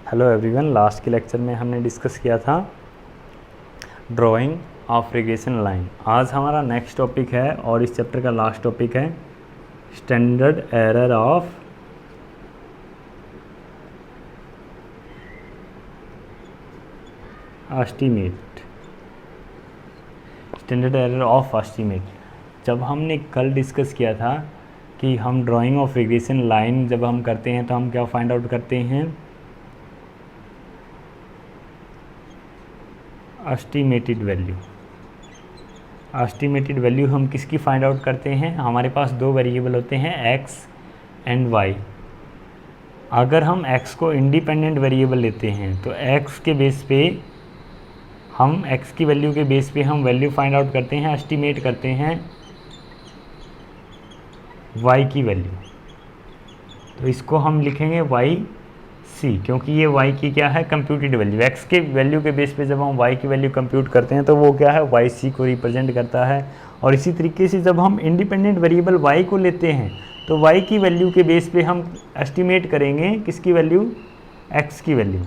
Hello everyone, last के lecture में हमने डिस्कस किया था ड्राइंग ऑफ रिग्रेशन लाइन। आज हमारा नेक्स्ट टॉपिक है और इस चैप्टर का लास्ट टॉपिक है standard error of estimate. Standard error of estimate जब हमने कल डिस्कस किया था कि हम ड्राइंग ऑफ रिग्रेशन लाइन जब हम करते हैं तो हम क्या फाइंड आउट करते हैं, एस्टीमेटेड वैल्यू। एस्टीमेटेड वैल्यू हम किसकी फाइंड आउट करते हैं? हमारे पास दो वेरिएबल होते हैं x एंड y। अगर हम x को इंडिपेंडेंट वेरिएबल लेते हैं तो x के बेस पे हम x की वैल्यू के बेस पे हम वैल्यू फाइंड आउट करते हैं, एस्टीमेट करते हैं y की वैल्यू। तो इसको हम लिखेंगे y c, क्योंकि ये y की क्या है, कंप्यूटेड वैल्यू। x के वैल्यू के बेस पे जब हम y की वैल्यू कंप्यूट करते हैं तो वो क्या है, y c को रिप्रेजेंट करता है। और इसी तरीके से जब हम इंडिपेंडेंट वेरिएबल y को लेते हैं तो y की वैल्यू के बेस पे हम एस्टीमेट करेंगे किसकी वैल्यू, x की वैल्यू।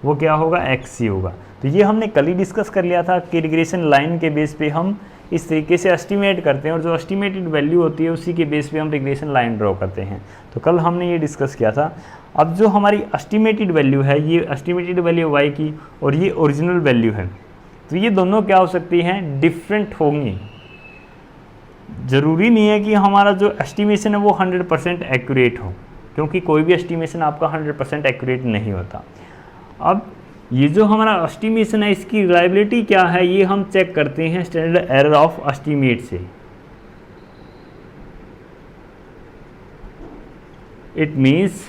वो क्या होगा, xc होगा। तो ये हमने कल ही डिस्कस कर लिया था कि रिग्रेशन लाइन के बेस पे हम इस तरीके से एस्टीमेट करते हैं और जो एस्टीमेटेड वैल्यू होती है उसी के बेस पे हम रिग्रेशन लाइन ड्रॉ करते हैं। तो कल हमने ये डिस्कस किया था। अब जो हमारी एस्टीमेटेड वैल्यू है, ये एस्टीमेटेड वैल्यू y की और ये ओरिजिनल वैल्यू है, तो ये दोनों क्या हो सकती हैं, डिफरेंट होंगी। ज़रूरी नहीं है कि हमारा जो एस्टिमेशन है वो 100% एक्यूरेट हो, क्योंकि कोई भी एस्टिमेशन आपका 100% एक्यूरेट नहीं होता। अब ये जो हमारा एस्टिमेशन है इसकी रिलायबिलिटी क्या है, ये हम चेक करते हैं स्टैंडर्ड एरर ऑफ एस्टीमेट से। इट मीन्स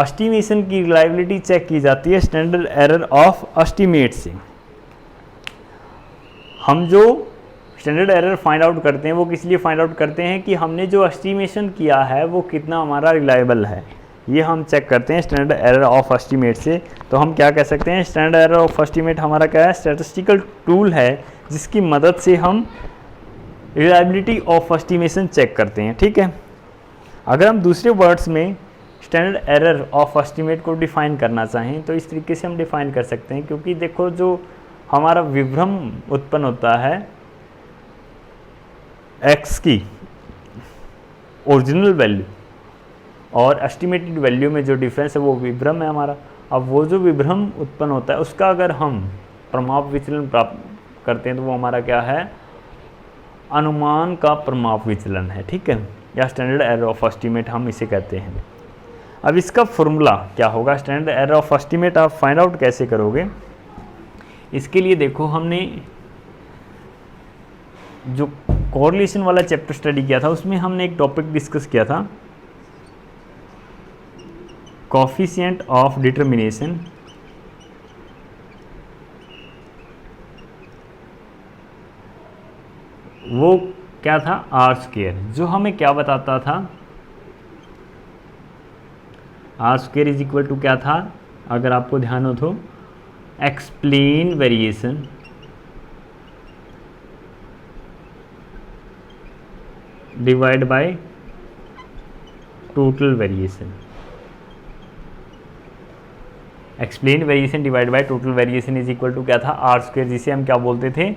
एस्टिमेशन की रिलायबिलिटी चेक की जाती है स्टैंडर्ड एरर ऑफ एस्टीमेट से। हम जो स्टैंडर्ड एरर फाइंड आउट करते हैं वो किस लिए फाइंड आउट करते हैं कि हमने जो एस्टिमेशन किया है वो कितना हमारा रिलायबल है, ये हम चेक करते हैं स्टैंडर्ड एरर ऑफ एस्टीमेट से। तो हम क्या कह सकते हैं, स्टैंडर्ड एरर ऑफ एस्टीमेट हमारा क्या है, स्टैटिस्टिकल टूल है जिसकी मदद से हम रिलायबिलिटी ऑफ एस्टिमेशन चेक करते हैं। ठीक है। अगर हम दूसरे वर्ड्स में स्टैंडर्ड एरर ऑफ एस्टीमेट को डिफ़ाइन करना चाहें तो इस तरीके से हम डिफ़ाइन कर सकते हैं, क्योंकि देखो जो हमारा विभ्रम उत्पन्न होता है x की ओरिजिनल वैल्यू और एस्टिमेटेड वैल्यू में जो डिफरेंस है वो विभ्रम है हमारा। अब वो जो विभ्रम उत्पन्न होता है उसका अगर हम प्रमाप विचलन प्राप्त करते हैं तो वो हमारा क्या है, अनुमान का प्रमाप विचलन है। ठीक है, या स्टैंडर्ड एरर ऑफ एस्टीमेट हम इसे कहते हैं। अब इसका फॉर्मूला क्या होगा, स्टैंडर्ड एरर ऑफ एस्टीमेट आप फाइंड आउट कैसे करोगे? इसके लिए देखो हमने जो कोरिलेशन वाला चैप्टर स्टडी किया था उसमें हमने एक टॉपिक डिस्कस किया था, कोफिशिएंट ऑफ डिटरमिनेशन। वो क्या था, आर स्क्वायर, जो हमें क्या बताता था, R square is equal to क्या था, अगर आपको ध्यान हो तो explain variation divide by total variation. Explain variation divide by total variation is equal to क्या था, आर स्क्वायर, जिसे हम क्या बोलते थे,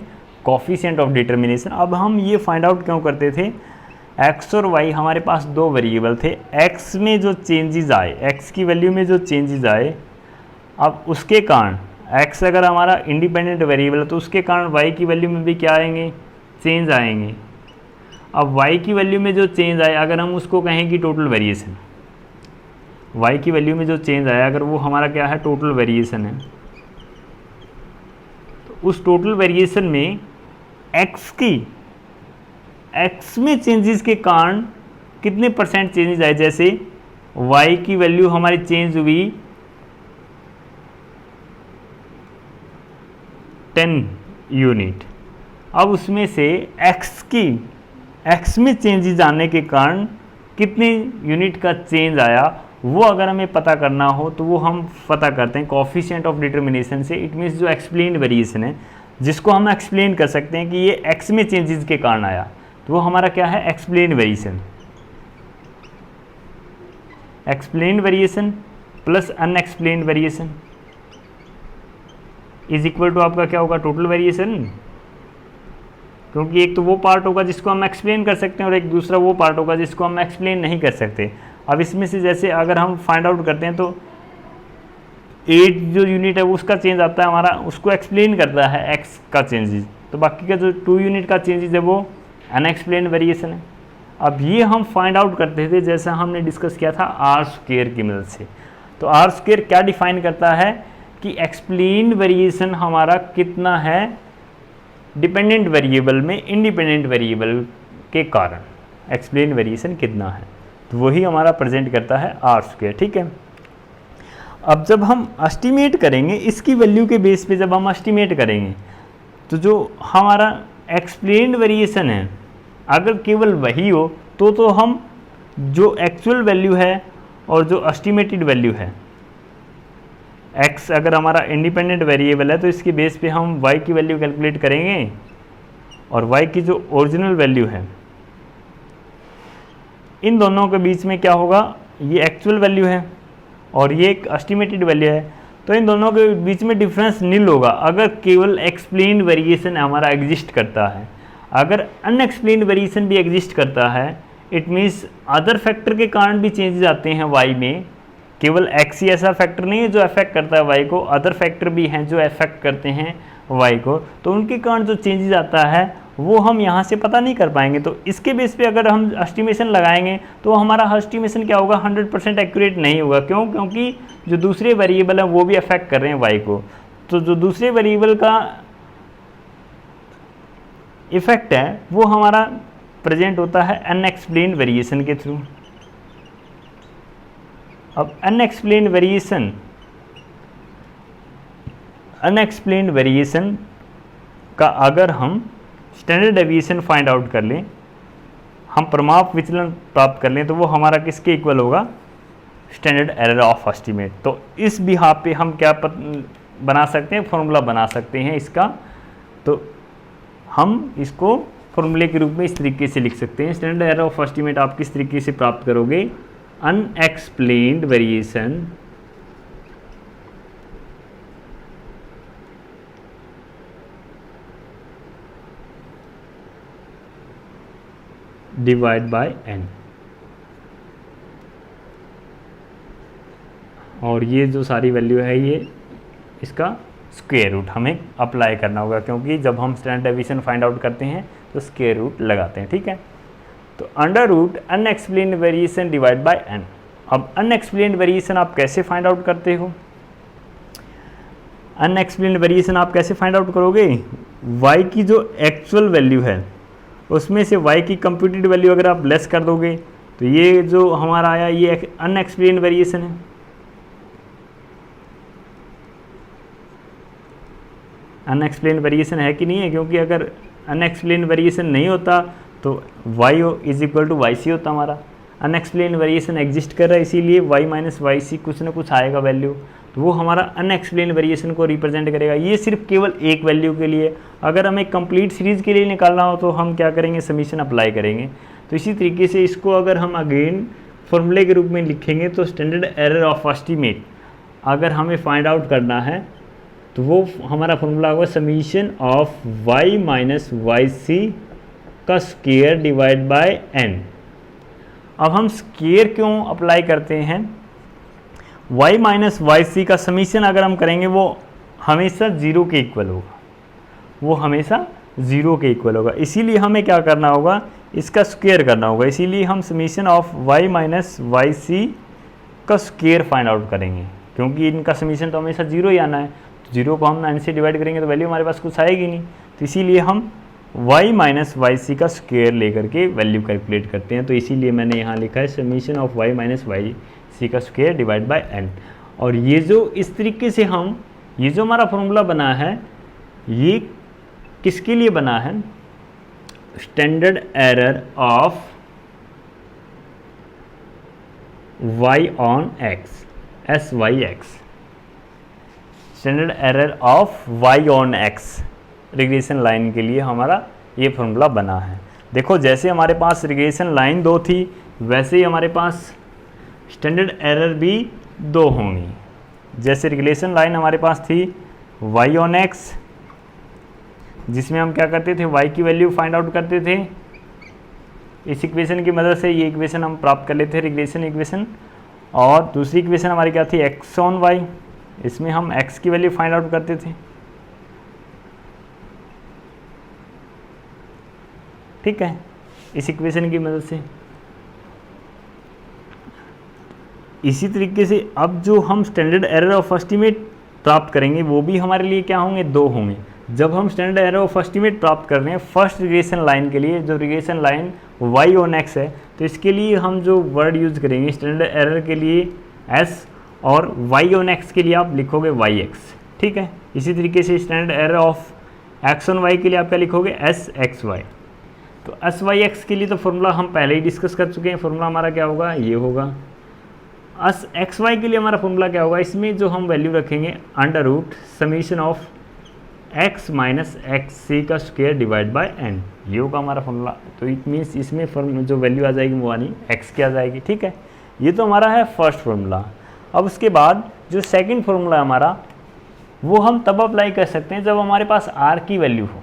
कोफिशिएंट ऑफ डिटरमिनेशन। अब हम ये फाइंड आउट क्यों करते थे, x और y हमारे पास दो वेरिएबल थे, x में जो चेंजेस आए, x की वैल्यू में जो चेंजेस आए, अब उसके कारण x अगर हमारा इंडिपेंडेंट वेरिएबल है तो उसके कारण y की वैल्यू में भी क्या आएंगे, चेंज आएंगे। अब y की वैल्यू में जो चेंज आए अगर हम उसको कहें कि टोटल वेरिएशन, y की वैल्यू में जो चेंज आया अगर वो हमारा क्या है, टोटल वेरिएशन है, तो उस टोटल वेरिएशन में x में चेंजेस के कारण कितने परसेंट चेंजेस आए, जैसे y की वैल्यू हमारी चेंज हुई 10 यूनिट। अब उसमें से x में चेंजेस आने के कारण कितने यूनिट का चेंज आया, वो अगर हमें पता करना हो तो वो हम पता करते हैं कोफिशिएंट ऑफ डिटरमिनेशन से। इट मीन्स जो एक्सप्लेन वेरिएशन है जिसको हम एक्सप्लेन कर सकते हैं कि ये x में चेंजेस के कारण आया, तो वो हमारा क्या है, explain variation. Explained variation plus unexplained variation is equal to आपका क्या होगा, टोटल वेरिएशन, क्योंकि एक तो वो पार्ट होगा जिसको हम एक्सप्लेन कर सकते हैं और एक दूसरा वो पार्ट होगा जिसको हम एक्सप्लेन नहीं कर सकते। अब इसमें से जैसे अगर हम फाइंड आउट करते हैं तो 8 जो यूनिट है उसका चेंज आता है हमारा, उसको एक्सप्लेन करता है x का चेंजेस, तो बाकी का जो 2 यूनिट का चेंजेस है वो अनएक्सप्लेन वेरिएशन है। अब ये हम फाइंड आउट करते थे जैसा हमने डिस्कस किया था आर स्क्वायर की मदद से। तो आर स्क्वायर क्या डिफाइन करता है कि एक्सप्लेन वेरिएशन हमारा कितना है डिपेंडेंट वेरिएबल में इंडिपेंडेंट वेरिएबल के कारण एक्सप्लेन वेरिएशन कितना है, तो वही हमारा प्रेजेंट करता है आर स्क्वायर। ठीक है, अब जब हम एस्टिमेट करेंगे इसकी वैल्यू के बेस पे, जब हम एस्टिमेट करेंगे तो जो हमारा एक्सप्लेन्ड वेरिएशन है अगर केवल वही हो तो हम जो एक्चुअल वैल्यू है और जो एस्टिमेटेड वैल्यू है, x अगर हमारा इंडिपेंडेंट वेरिएबल है तो इसके बेस पे हम y की वैल्यू कैलकुलेट करेंगे और y की जो ओरिजिनल वैल्यू है, इन दोनों के बीच में क्या होगा, ये एक्चुअल वैल्यू है और ये एक एस्टिमेटेड वैल्यू है, तो इन दोनों के बीच में डिफरेंस नील होगा अगर केवल एक्सप्लेन्ड वेरिएशन हमारा एग्जिस्ट करता है। अगर अनएक्सप्लेन्ड वेरिएशन भी एग्जिस्ट करता है इट मीन्स अदर फैक्टर के कारण भी चेंजेस आते हैं y में, केवल x ही ऐसा फैक्टर नहीं है जो अफेक्ट करता है y को, अदर फैक्टर भी हैं जो अफेक्ट करते हैं y को, तो उनके कारण जो चेंजेस आता है वो हम यहाँ से पता नहीं कर पाएंगे। तो इसके बेस पे अगर हम एस्टिमेशन लगाएंगे तो हमारा एस्टिमेशन क्या होगा, 100% एक्यूरेट नहीं होगा। क्यों? क्योंकि जो दूसरे वेरिएबल हैं वो भी अफेक्ट कर रहे हैं y को, तो जो दूसरे वेरिएबल का इफेक्ट है वो हमारा प्रेजेंट होता है अनएक्सप्लेन्ड वेरिएशन के थ्रू। अब अनएक्सप्लेन्ड वेरिएशन का अगर हम स्टैंडर्ड डेविएशन फाइंड आउट कर लें, हम प्रमाप विचलन प्राप्त कर लें, तो वो हमारा किसके इक्वल होगा, स्टैंडर्ड एरर ऑफ एस्टीमेट। तो इस बिहाफ पे हम क्या बना सकते हैं, फॉर्मूला बना सकते हैं इसका। तो हम इसको फॉर्मूले के रूप में इस तरीके से लिख सकते हैं, स्टैंडर्ड एरर ऑफ एस्टीमेट आप किस तरीके से प्राप्त करोगे, unexplained variation divide by n, और ये जो सारी वैल्यू है ये इसका स्क्वायर रूट हमें अप्लाई करना होगा, क्योंकि जब हम स्टैंडर्ड डेविएशन फाइंड आउट करते हैं तो स्क्वायर रूट लगाते हैं। ठीक है, तो under root unexplained variation divide by n। अब अनएक्सप्लेन्ड वेरिएशन आप कैसे फाइंड आउट करते हो, अनएक्सप्लेन्ड वेरिएशन आप कैसे फाइंड आउट करोगे, y की जो एक्चुअल वैल्यू है उसमें से y की कंप्यूटेड वैल्यू अगर आप लेस कर दोगे तो ये जो हमारा आया ये अनएक्सप्लेन्ड वेरिएशन है। अनएक्सप्लेन्ड वेरिएशन है कि नहीं है, क्योंकि अगर अनएक्सप्लेन्ड वेरिएशन नहीं होता तो y is equal to Y C होता हमारा। अनएक्सप्लेन्ड वेरिएशन एग्जिस्ट कर रहा है इसीलिए y माइनस वाई सी कुछ ना कुछ आएगा वैल्यू, तो वो हमारा अनएक्सप्लेन्ड वेरिएशन को रिप्रेजेंट करेगा। ये सिर्फ केवल एक वैल्यू के लिए, अगर हमें कंप्लीट सीरीज़ के लिए निकालना हो तो हम क्या करेंगे, समीशन अप्लाई करेंगे। तो इसी तरीके से इसको अगर हम अगेन फॉर्मूले के रूप में लिखेंगे तो स्टैंडर्ड एरर ऑफ एस्टीमेट अगर हमें फाइंड आउट करना है तो वो हमारा फॉर्मूला होगा summation of y minus Y C का स्क्वायर डिवाइड बाय n। अब हम स्क्वायर क्यों अप्लाई करते हैं, y माइनस वाई सी का समीशन अगर हम करेंगे वो हमेशा ज़ीरो के इक्वल होगा, वो हमेशा ज़ीरो के इक्वल होगा, इसीलिए हमें क्या करना होगा, इसका स्क्वायर करना होगा। इसीलिए हम summation of y minus Y C का स्क्वायर फाइंड आउट करेंगे, क्योंकि इनका समीशन तो हमेशा ज़ीरो ही आना है। तो जीरो को हम 9 से डिवाइड करेंगे तो वैल्यू हमारे पास कुछ आएगी नहीं, तो इसीलिए हम y माइनस वाई सी का स्क्वायर लेकर के वैल्यू कैलकुलेट करते हैं। तो इसीलिए मैंने यहाँ लिखा है summation of y minus Y C का स्क्वायर डिवाइड बाय n। और ये जो इस तरीके से हम ये जो हमारा फॉर्मूला बना है ये किसके लिए बना है, standard error of y on x, S Y X, standard error of y on x regression line के लिए हमारा ये फॉर्मूला बना है। देखो जैसे हमारे पास रिग्रेशन लाइन 2 थी वैसे ही हमारे पास स्टैंडर्ड एरर भी 2 होंगी। जैसे रिलेशन लाइन हमारे पास थी y ऑन x, जिसमें हम क्या करते थे, y की वैल्यू फाइंड आउट करते थे इस इक्वेशन की मदद से। ये इक्वेशन हम प्राप्त कर लेते थे, रिग्रेशन इक्वेशन। और दूसरी इक्वेशन हमारी क्या थी, x ऑन y, इसमें हम x की वैल्यू फाइंड आउट करते थे। ठीक है, इस इक्वेशन की मदद से। इसी तरीके से अब जो हम स्टैंडर्ड एरर ऑफ एस्टीमेट प्राप्त करेंगे वो भी हमारे लिए क्या होंगे, 2 होंगे। जब हम स्टैंडर्ड एरर ऑफ एस्टीमेट प्राप्त कर रहे हैं फर्स्ट रिग्रेशन लाइन के लिए, जो regression line y on x है, तो इसके लिए हम जो वर्ड यूज करेंगे स्टैंडर्ड एरर के लिए s, और y ऑन x के लिए आप लिखोगे yx। ठीक है, इसी तरीके से standard error of x on y के लिए आप क्या लिखोगे, sxy। तो syx के लिए तो फॉर्मूला हम पहले ही डिस्कस कर चुके हैं। फॉर्मूला हमारा क्या होगा, ये होगा। xy के लिए हमारा फॉर्मूला क्या होगा, इसमें जो हम वैल्यू रखेंगे under root summation of x minus x c का स्क्वायर डिवाइड बाय n, ये होगा हमारा फॉर्मूला। तो इट मीन्स इसमें जो वैल्यू आ जाएगी वो आनी x की आ जाएगी। ठीक है, ये तो हमारा है फर्स्ट फॉर्मूला। अब उसके बाद जो सेकंड फॉर्मूला हमारा, वो हम तब अप्लाई कर सकते हैं जब हमारे पास r की वैल्यू हो,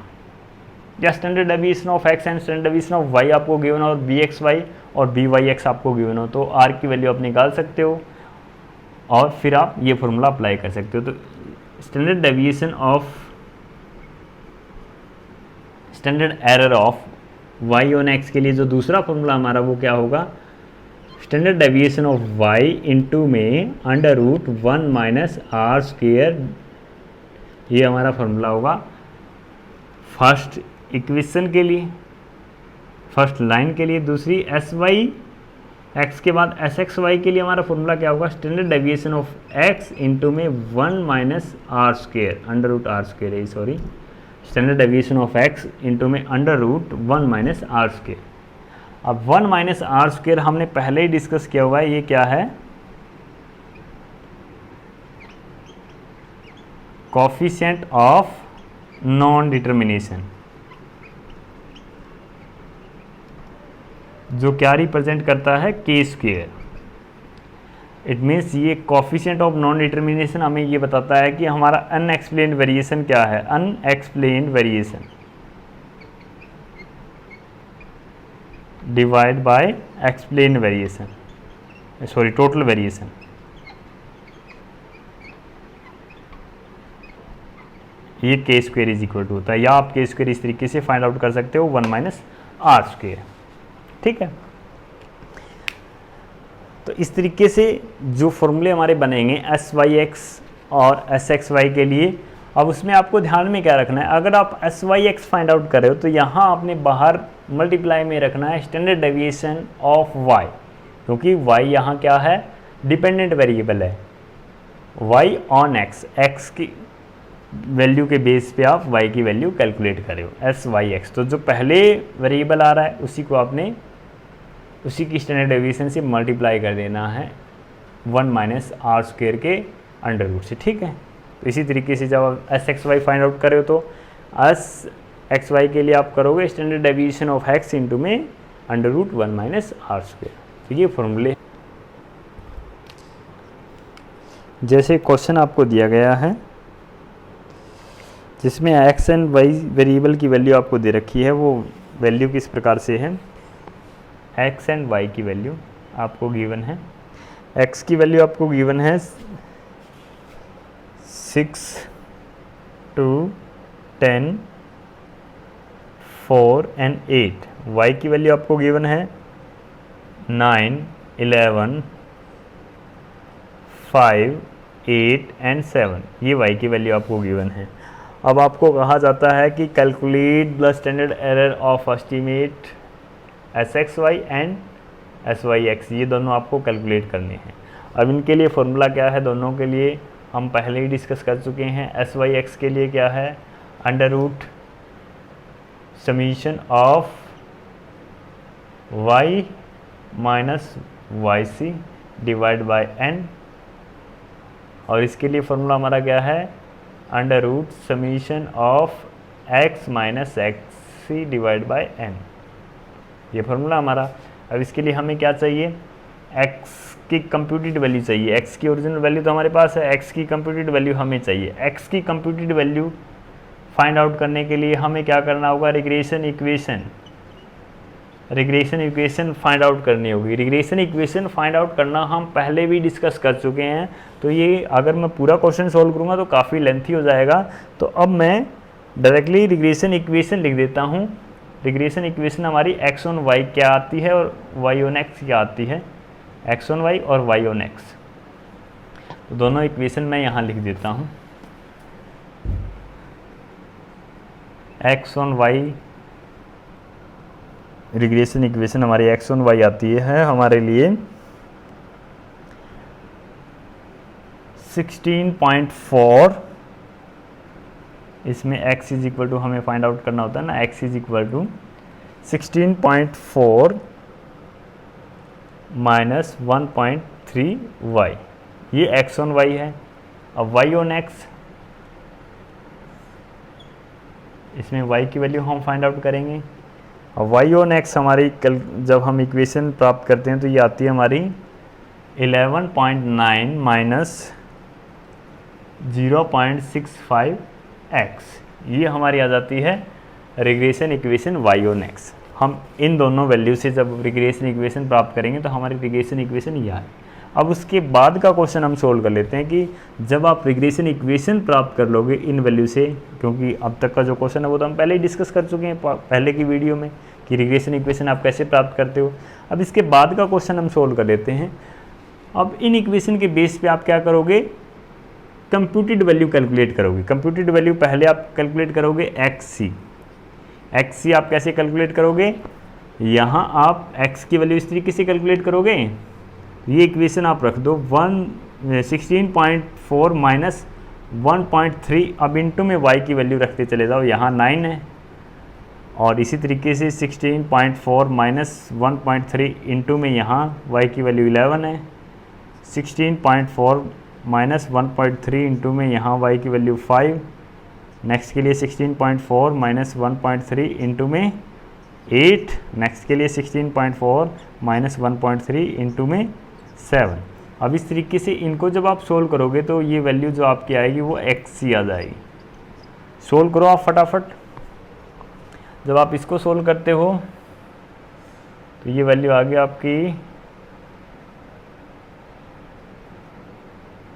या standard deviation of x and standard deviation of y आपको गिवन हो, और bxy और byx आपको गिवन हो, तो r की वैल्यू आप निकाल सकते हो और फिर आप ये फॉर्मूला अप्लाई कर सकते हो। तो standard deviation of standard error of y on x के लिए जो दूसरा फॉर्मूला हमारा वो क्या होगा, standard deviation of y into में under root 1 minus r square, ये हमारा फॉर्मूला होगा फर्स्ट इक्वेशन के लिए, फर्स्ट लाइन के लिए। दूसरी sy x के बाद sxy के लिए हमारा फॉर्मूला क्या होगा, standard deviation of x into में 1 minus r square, under root r square है, sorry, standard deviation of x into में under root 1 minus r square. अब 1 माइनस आर स्क्वेयर हमने पहले ही डिस्कस किया हुआ है, ये क्या है, कोफिशिएंट ऑफ नॉन डिटर्मिनेशन, जो क्या रिप्रेजेंट करता है, के स्क्वेयर। इट मीन्स ये कोफिशिएंट ऑफ नॉन डिटर्मिनेशन हमें ये बताता है कि हमारा अनएक्सप्लेन्ड वेरिएशन क्या है, unexplained variation divide bye explained variation, sorry total variation. ये के स्क्वेयर इज इक्वल टू होता है, या आप के स्क्वेयर इस तरीके से फाइंड आउट कर सकते हो 1 माइनस आर स्क्वेयर। ठीक है, तो इस तरीके से जो फॉर्मूले हमारे बनेंगे syx और sxy के लिए। अब उसमें आपको ध्यान में क्या रखना है, अगर आप syx फाइंड आउट कर रहे हो तो यहाँ आपने बाहर मल्टीप्लाई में रखना है स्टैंडर्ड डेविएशन ऑफ y, क्योंकि y यहाँ क्या है, डिपेंडेंट वेरिएबल है। y ऑन x, x की वैल्यू के बेस पे आप y की वैल्यू कैलकुलेट कर रहे हो, syx। तो जो पहले वेरिएबल आ रहा है उसी को आपने उसी की स्टैंडर्ड डेविएशन से मल्टीप्लाई कर देना है 1 माइनस आर स्क्वेयर के अंडर रूट से। ठीक है, तो इसी तरीके से जब आप sxy फाइंड आउट करे हो तो sxy के लिए आप करोगे standard deviation of x into में under root 1 minus r square. तो ये फॉर्मूले, जैसे क्वेश्चन आपको दिया गया है जिसमें x एंड y वेरिएबल की वैल्यू आपको दे रखी है, वो वैल्यू किस प्रकार से है, x एंड y की वैल्यू आपको गिवन है। x की वैल्यू आपको गिवन है 6, 2, 10, 4 एंड 8। y की वैल्यू आपको गिवन है 9, 11, 5, 8 एंड 7। ये y की वैल्यू आपको गिवन है। अब आपको कहा जाता है कि calculate the standard error of estimate sxy and syx, ये दोनों आपको कैलकुलेट करने हैं। अब इनके लिए फॉर्मूला क्या है, दोनों के लिए हम पहले ही डिस्कस कर चुके हैं। syx के लिए क्या है, under root summation of y minus yc divide by n, और इसके लिए फॉर्मूला हमारा क्या है, under root summation of x minus X divide by n, ये फॉर्मूला हमारा। अब इसके लिए हमें क्या चाहिए, x की कंप्यूटेड वैल्यू चाहिए। x की ओरिजिनल वैल्यू तो हमारे पास है, x की कंप्यूटेड वैल्यू हमें चाहिए। x की कंप्यूटेड वैल्यू फाइंड आउट करने के लिए हमें क्या करना होगा, रिग्रेशन इक्वेशन फाइंड आउट करनी होगी। रिग्रेशन इक्वेशन फाइंड आउट करना हम पहले भी डिस्कस कर चुके हैं, तो ये अगर मैं पूरा क्वेश्चन सॉल्व करूँगा तो काफ़ी लेंथी हो जाएगा। तो अब मैं डायरेक्टली रिग्रेशन इक्वेशन लिख देता हूँ। रिग्रेशन इक्वेशन हमारी x ऑन y क्या आती है और y ऑन x क्या आती है, x ऑन y और y ऑन x। तो दोनों इक्वेशन मैं यहाँ लिख देता हूँ। x on y regression equation हमारी x ऑन y आती है हमारे लिए 16.4, इसमें x इज इक्वल टू हमें फाइंड आउट करना होता है ना, x is equal to 16.4 minus 1.3y, ये x ऑन y है। अब y ऑन x, इसमें y की वैल्यू हम फाइंड आउट करेंगे। अब y ऑन x हमारी जब हम इक्वेशन प्राप्त करते हैं तो ये आती है हमारी 11.9 माइनस 0.65x, ये हमारी आ जाती है regression equation y on x। हम इन दोनों वैल्यू से जब रिग्रेशन इक्वेशन प्राप्त करेंगे तो हमारी रिग्रेशन इक्वेशन ये है। अब उसके बाद का क्वेश्चन हम सोल्व कर लेते हैं कि जब आप रिग्रेशन इक्वेशन प्राप्त कर लोगे इन वैल्यू से, क्योंकि अब तक का जो क्वेश्चन है वो तो हम पहले ही डिस्कस कर चुके हैं पहले की वीडियो में कि रिग्रेशन इक्वेशन आप कैसे प्राप्त करते हो। अब इसके बाद का क्वेश्चन हम सोल्व कर लेते हैं। अब इन इक्वेशन के बेस पे आप क्या करोगे, कंप्यूटेड वैल्यू कैलकुलेट करोगे। कंप्यूटेड वैल्यू पहले आप कैलकुलेट करोगे एक्स सी आप कैसे कैलकुलेट करोगे, यहाँ आप x की वैल्यू इस तरीके से कैलकुलेट करोगे, ये इक्वेशन आप रख दो 16.4 माइनस 1.3, अब इंटू में y की वैल्यू रखते चले जाओ, यहाँ 9 है, और इसी तरीके से 16.4 माइनस 1.3 इंटू में यहाँ y की वैल्यू 11 है, 16.4 माइनस 1.3 इंटू में यहाँ y की वैल्यू 5, नेक्स्ट के लिए 16.4 माइनस 1.3 इंटू में 8, नेक्स्ट के लिए 16.4 माइनस 1.3 इंटू में 7। अब इस तरीके से इनको जब आप सोल्व करोगे तो ये वैल्यू जो आपकी आएगी वो x आ जाएगी। सोल्व करो आप फटाफट। जब आप इसको सोल्व करते हो तो ये वैल्यू आ गई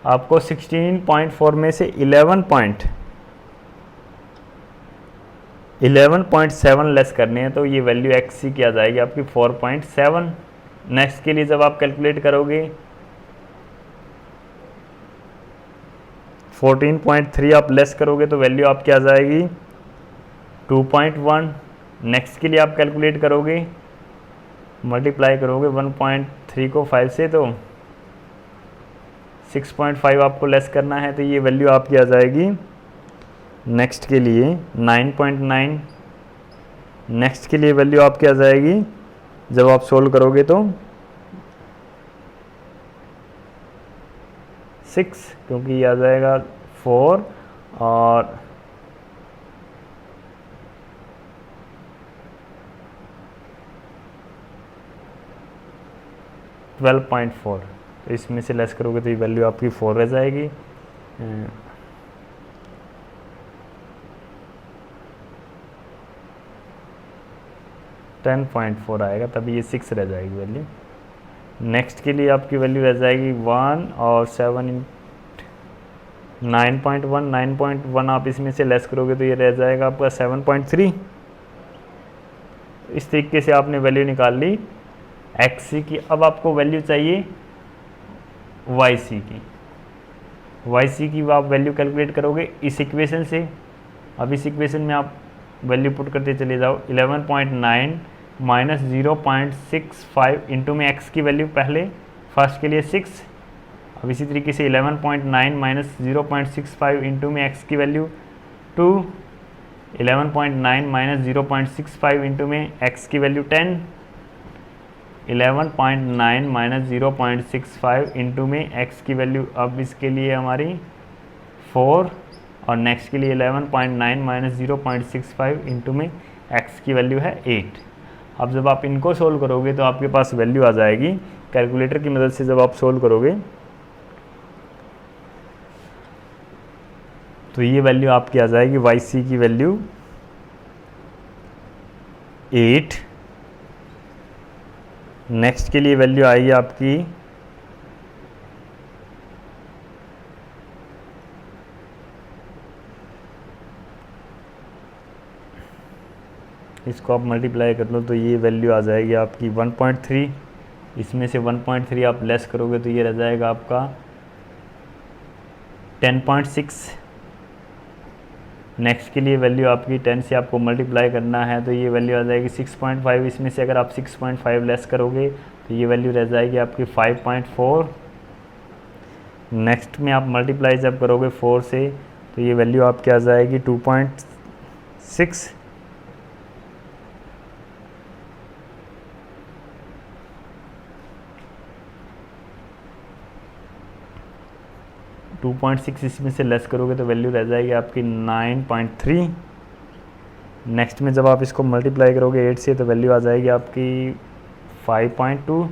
आपको 16.4 में से 11.7 लेस करने हैं, तो ये वैल्यू x की आ जाएगी आपकी 4.7। नेक्स्ट के लिए जब आप कैलकुलेट करोगे 14.3 आप लेस करोगे तो वैल्यू आपकी आ जाएगी 2.1। नेक्स्ट के लिए आप कैलकुलेट करोगे, मल्टीप्लाई करोगे 1.3 को 5 से तो 6.5 आपको लेस करना है, तो ये वैल्यू आपकी आ जाएगी नेक्स्ट के लिए 9.9। नेक्स्ट के लिए वैल्यू आपकी आ जाएगी जब आप सोल्व करोगे तो 6, क्योंकि ये आ जाएगा 4 और 12.4, तो इसमें से लेस करोगे तो ये वैल्यू आपकी 4 रह जाएगी। 10.4 आएगा, तभी ये 6 रह जाएगी वैल्यू। नेक्स्ट के लिए आपकी वैल्यू रह जाएगी 1 और 7 9.1 आप इसमें से लेस करोगे तो ये रह जाएगा आपका 7.3। इस तरीके से आपने वैल्यू निकाल ली एक्स की। अब आपको वैल्यू चाहिए वाई सी की आप वैल्यू कैलकुलेट करोगे इस इक्वेशन से। अब इस इक्वेशन में आप वैल्यू पुट करते चले जाओ, 11.9 माइनस 0.65 इंटू में x की वैल्यू पहले फर्स्ट के लिए 6। अब इसी तरीके से 11.9 माइनस 0.65 इंटू में x की वैल्यू 2, 11.9 माइनस 0.65 इंटू में x की वैल्यू 10, 11.9 माइनस 0.65 इंटू में x की वैल्यू अब इसके लिए हमारी 4, और नेक्स्ट के लिए 11.9 माइनस 0.65 इंटू में x की वैल्यू है 8। अब जब आप इनको सोल्व करोगे तो आपके पास वैल्यू आ जाएगी, कैलकुलेटर की मदद से जब आप सोल्व करोगे तो ये वैल्यू आपकी आ जाएगी, वाई सी की वैल्यू 8। नेक्स्ट के लिए वैल्यू आएगी आपकी इसको आप मल्टीप्लाई कर लो तो ये वैल्यू आ जाएगी आपकी 1.3। इसमें से 1.3 आप लेस करोगे तो ये रह जाएगा आपका 10.6। नेक्स्ट के लिए वैल्यू आपकी 10 से आपको मल्टीप्लाई करना है तो ये वैल्यू आ जाएगी 6.5। इसमें से अगर आप 6.5 लेस करोगे तो ये वैल्यू रह जाएगी आपकी 5.4। नेक्स्ट में आप मल्टीप्लाई जब करोगे 4 से तो ये वैल्यू आपकी आ जाएगी 2.6। 2.6 इसमें से लेस करोगे तो वैल्यू रह जाएगी आपकी 9.3। नेक्स्ट में जब आप इसको मल्टीप्लाई करोगे 8 से तो वैल्यू आ जाएगी आपकी 5.2।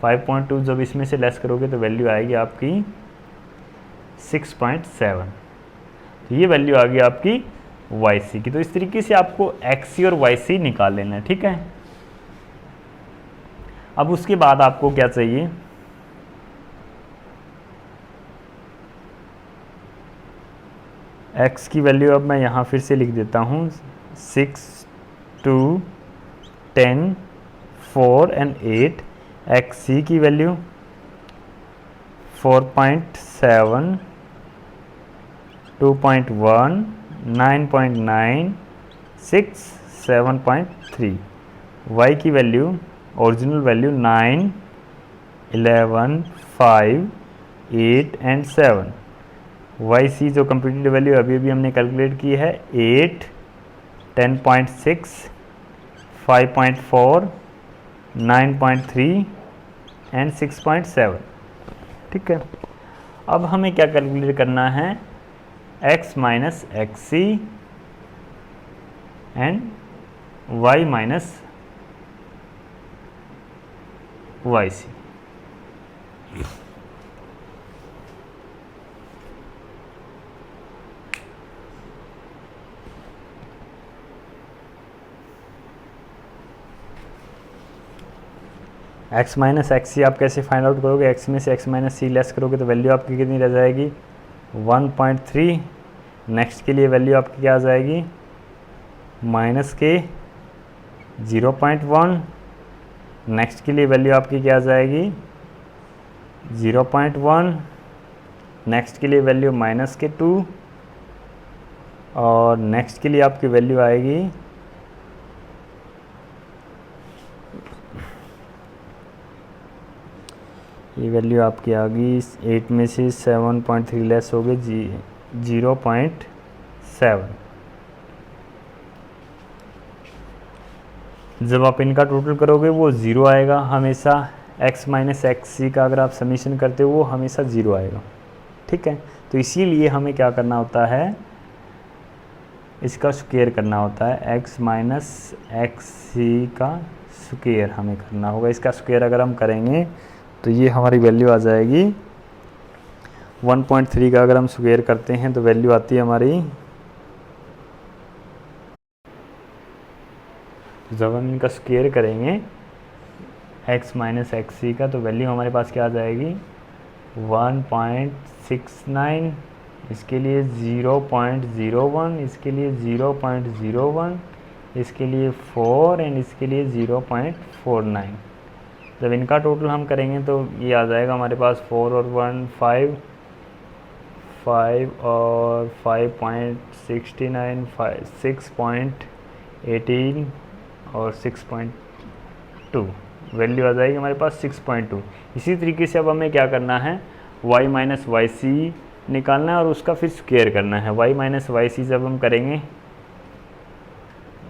5.2 जब इसमें से लेस करोगे तो वैल्यू आएगी आपकी 6.7। तो ये वैल्यू आ गई आपकी वाई सी की। तो इस तरीके से आपको एक्स सी और वाई सी निकाल लेना है, ठीक है। अब उसके बाद आपको क्या चाहिए, x की वैल्यू अब मैं यहाँ फिर से लिख देता हूँ 6, 2, 10, 4 एंड 8। एक्स सी की वैल्यू 4.7, 2.1, 9.9, 6, 7.3। y की वैल्यू original value 9, 11, 5, 8 and 7। Y C जो कंप्यूटेड वैल्यू अभी अभी हमने कैलकुलेट की है 8, 10.6, 5.4, 9.3 एंड 6.7, ठीक है। अब हमें क्या कैलकुलेट करना है, x minus x c and y minus Y c. x minus x c आप कैसे फाइंड आउट करोगे, x में से x माइनस सी लेस करोगे तो वैल्यू आपकी कितनी रह जाएगी 1.3। नेक्स्ट के लिए वैल्यू आपकी क्या आ जाएगी माइनस के 0.1। नेक्स्ट के लिए वैल्यू आपकी क्या आ जाएगी 0.1। नेक्स्ट के लिए वैल्यू माइनस के 2 और नेक्स्ट के लिए आपकी वैल्यू आएगी ये वैल्यू आपकी आ गई 8 में से 7.3 लेस हो गए 0.7। जब आप इनका टोटल करोगे वो ज़ीरो आएगा हमेशा। x माइनस एक्स सी का अगर आप समीशन करते हो वो हमेशा ज़ीरो आएगा, ठीक है। तो इसीलिए हमें क्या करना होता है, इसका स्क्वायर करना होता है। x माइनस एक्स सी का स्क्वायर हमें करना होगा। इसका स्क्वायर अगर हम करेंगे तो ये हमारी वैल्यू आ जाएगी 1.3 का अगर हम स्क्वायर करते हैं तो वैल्यू आती है हमारी, जब हम इनका स्क्वायर करेंगे x माइनस एक्स सी का तो वैल्यू हमारे पास क्या आ जाएगी 1.69। इसके लिए 0.01, इसके लिए 0.01, इसके लिए 4 एंड इसके लिए 0.49। जब इनका टोटल हम करेंगे तो ये आ जाएगा हमारे पास 4 और 1 5, 5 और 5.69, 6.18 और 6.2 वैल्यू आ जाएगी हमारे पास 6.2। इसी तरीके से अब हमें क्या करना है, y माइनस वाई सी निकालना है और उसका फिर स्क्वायर करना है। y माइनस वाई सी जब हम करेंगे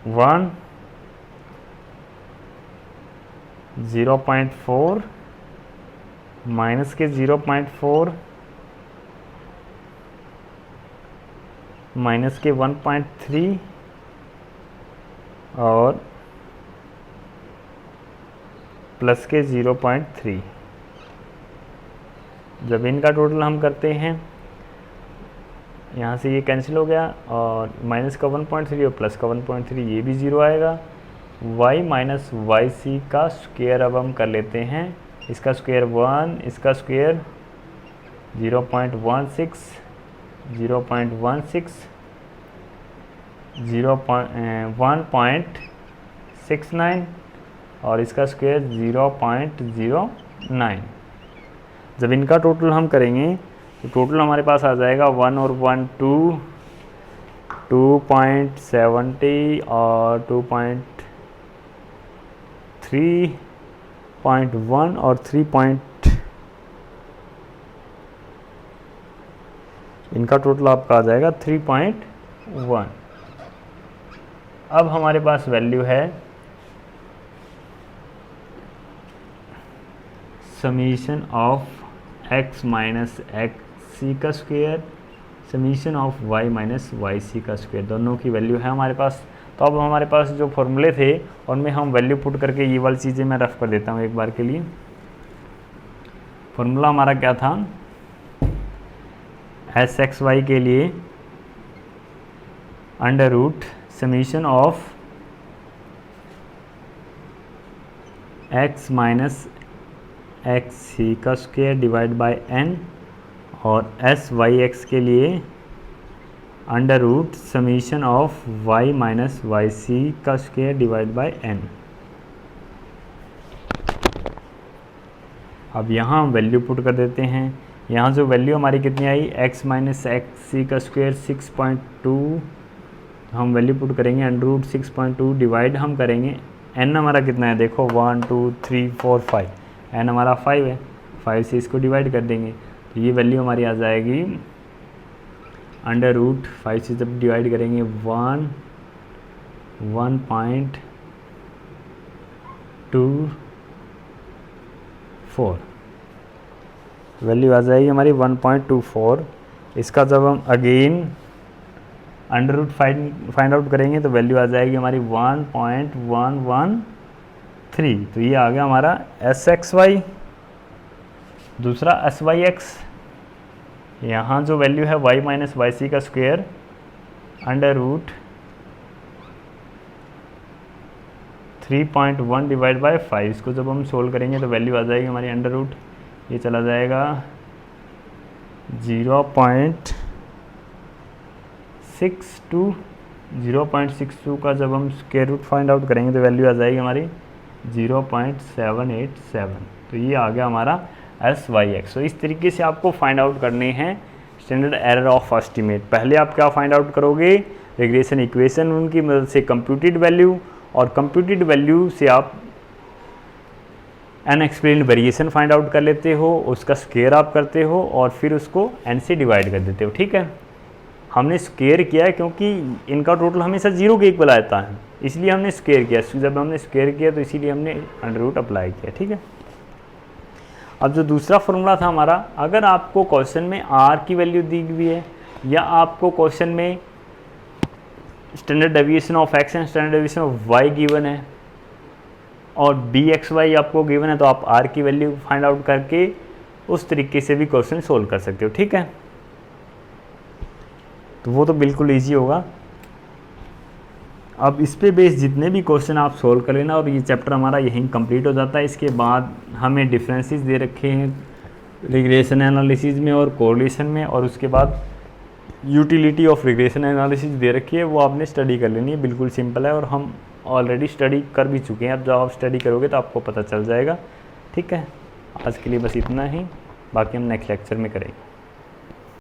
1, 0.4 माइनस के 0.4 माइनस के 1.3 और प्लस के 0.3। जब इनका टोटल हम करते हैं, यहाँ से ये कैंसिल हो गया और माइनस का 1.3 और प्लस का 1.3, ये भी 0 आएगा। y माइनस वाई सी का स्क्वायर अब हम कर लेते हैं, इसका स्क्वायर 1, इसका स्क्वायर 0.16, 1.69 और इसका स्क्वायर 0.09। जब इनका टोटल हम करेंगे तो टोटल हमारे पास आ जाएगा 1 और 1 2, 2.70 और 2.3.1 और 3. इनका टोटल आपका आ जाएगा 3.1। अब हमारे पास वैल्यू है summation of x minus x c का square, summation of y minus Y C का स्क्वायर, दोनों की वैल्यू है हमारे पास। तो अब हमारे पास जो फॉर्मूले थे उनमें हम वैल्यू पुट करके ये वाली चीज़ें मैं रफ कर देता हूँ एक बार के लिए। फॉर्मूला हमारा क्या था, एस एक्स वाई के लिए under root summation of x minus x c का स्क्वायर डिवाइड बाय n, और एस वाई एक्स के लिए under root summation of y minus Y C का स्क्वायर डिवाइड बाय n। अब यहाँ हम वैल्यू पुट कर देते हैं। यहाँ जो वैल्यू हमारी कितनी आई, x माइनस एक्स सी का स्क्वायर 6.2, हम वैल्यू पुट करेंगे अंडर रूट 6.2 डिवाइड हम करेंगे n हमारा कितना है, देखो 1 2 3 4 5, n हमारा 5 है, 5 से इसको डिवाइड कर देंगे तो ये वैल्यू हमारी आ जाएगी अंडर रूट 5 से जब डिवाइड करेंगे 1.24, वैल्यू आ जाएगी हमारी 1.24। इसका जब हम again under root find out करेंगे तो वैल्यू आ जाएगी हमारी 1.113। तो ये आ गया हमारा एस एक्स वाई, दूसरा एस वाई एक्स। यहाँ जो वैल्यू है y माइनस वाई सी का square under root 3.1 divide by 5, इसको जब हम सोल्व करेंगे तो वैल्यू आ जाएगी हमारी अंडर रूट, ये चला जाएगा 0.62 का जब हम स्क्वायर रूट फाइंड आउट करेंगे तो वैल्यू आ जाएगी हमारी 0.787। तो ये आ गया हमारा एस वाई एक्स। तो इस तरीके से आपको फाइंड आउट करने हैं स्टैंडर्ड एरर ऑफ एस्टीमेट। पहले आप क्या फाइंड आउट करोगे, रिग्रेशन इक्वेशन उनकी मदद से कंप्यूटेड वैल्यू, और कंप्यूटेड वैल्यू से आप अनएक्सप्लेन्ड वेरिएशन फाइंड आउट कर लेते हो, उसका स्क्वायर आप करते हो और फिर उसको n से डिवाइड कर देते हो। ठीक है, हमने स्क्वायर किया है क्योंकि इनका टोटल हमेशा 0 के इक्वल आता है, इसलिए हमने स्क्वायर किया। जब हमने स्क्वायर किया तो इसीलिए हमने अंडर रूट अप्लाई किया। ठीक है, अब जो दूसरा फॉर्मूला था हमारा, अगर आपको क्वेश्चन में r की वैल्यू दी हुई है या आपको क्वेश्चन में standard deviation of x and standard deviation of y given है और bxy आपको गिवन है, तो आप r की वैल्यू फाइंड आउट करके उस तरीके से भी क्वेश्चन सोल्व कर सकते हो। ठीक है, तो वो तो बिल्कुल ईजी होगा। अब इस पे बेस जितने भी क्वेश्चन आप सोल्व कर लेना और ये चैप्टर हमारा यहीं कंप्लीट हो जाता है। इसके बाद हमें डिफरेंसेस दे रखे हैं रिग्रेशन एनालिसिस में और कोरिलेशन में, और उसके बाद यूटिलिटी ऑफ रिग्रेशन एनालिसिस दे रखी है, वो आपने स्टडी कर लेनी है। बिल्कुल सिंपल है और हम ऑलरेडी स्टडी कर भी चुके हैं। अब जब आप स्टडी करोगे तो आपको पता चल जाएगा। ठीक है, आज के लिए बस इतना ही, बाकी हम नेक्स्ट लेक्चर में करेंगे।